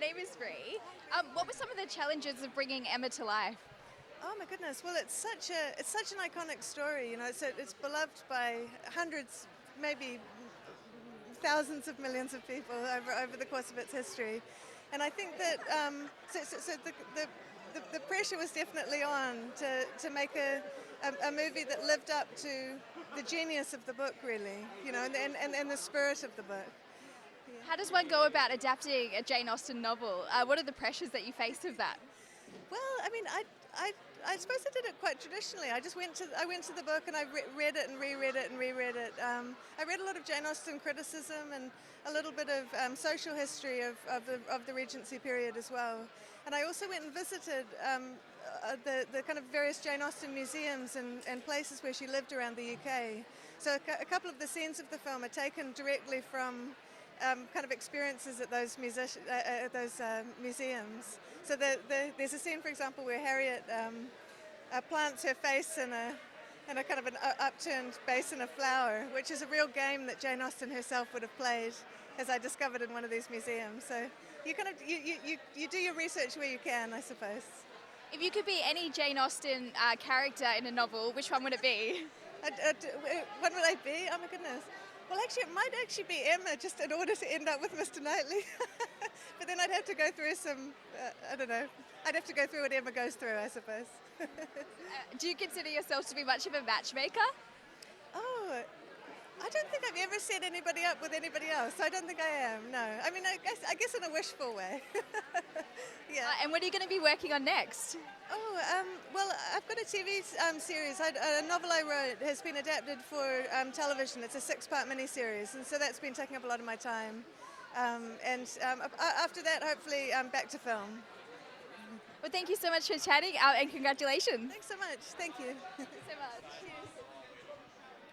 name is Ree. What were some of the challenges of bringing Emma to life? Oh my goodness! Well, it's such an iconic story. You know, it's beloved by hundreds, maybe thousands of millions of people over the course of its history, and I think that the pressure was definitely on to make a movie that lived up to the genius of the book, really. You know, and the spirit of the book. How does one go about adapting a Jane Austen novel? What are the pressures that you face with that? Well, I mean, I suppose I did it quite traditionally. I went to the book and I read it and reread it and reread it. I read a lot of Jane Austen criticism and a little bit of social history of the Regency period as well. And I also went and visited the kind of various Jane Austen museums and places where she lived around the UK. So a couple of the scenes of the film are taken directly from kind of experiences at those museums. So there's a scene, for example, where Harriet plants her face in a kind of an upturned basin of flour, which is a real game that Jane Austen herself would have played, as I discovered in one of these museums. So you do your research where you can, I suppose. If you could be any Jane Austen character in a novel, which one would it be? What would I be? Oh my goodness. Well, actually, it might actually be Emma, just in order to end up with Mr. Knightley. But then I'd have to go through some, I don't know, I'd have to go through what Emma goes through, I suppose. Do you consider yourself to be much of a matchmaker? Oh, I don't think I've ever set anybody up with anybody else. I don't think I am, no. I mean, I guess in a wishful way. Yeah. And what are you going to be working on next? Oh, well, I've got a TV series. A novel I wrote has been adapted for television. It's a 6-part miniseries, and so that's been taking up a lot of my time. After that, hopefully, back to film. Well, thank you so much for chatting, and congratulations. Thanks so much. Thank you. Thank you so much. Cheers.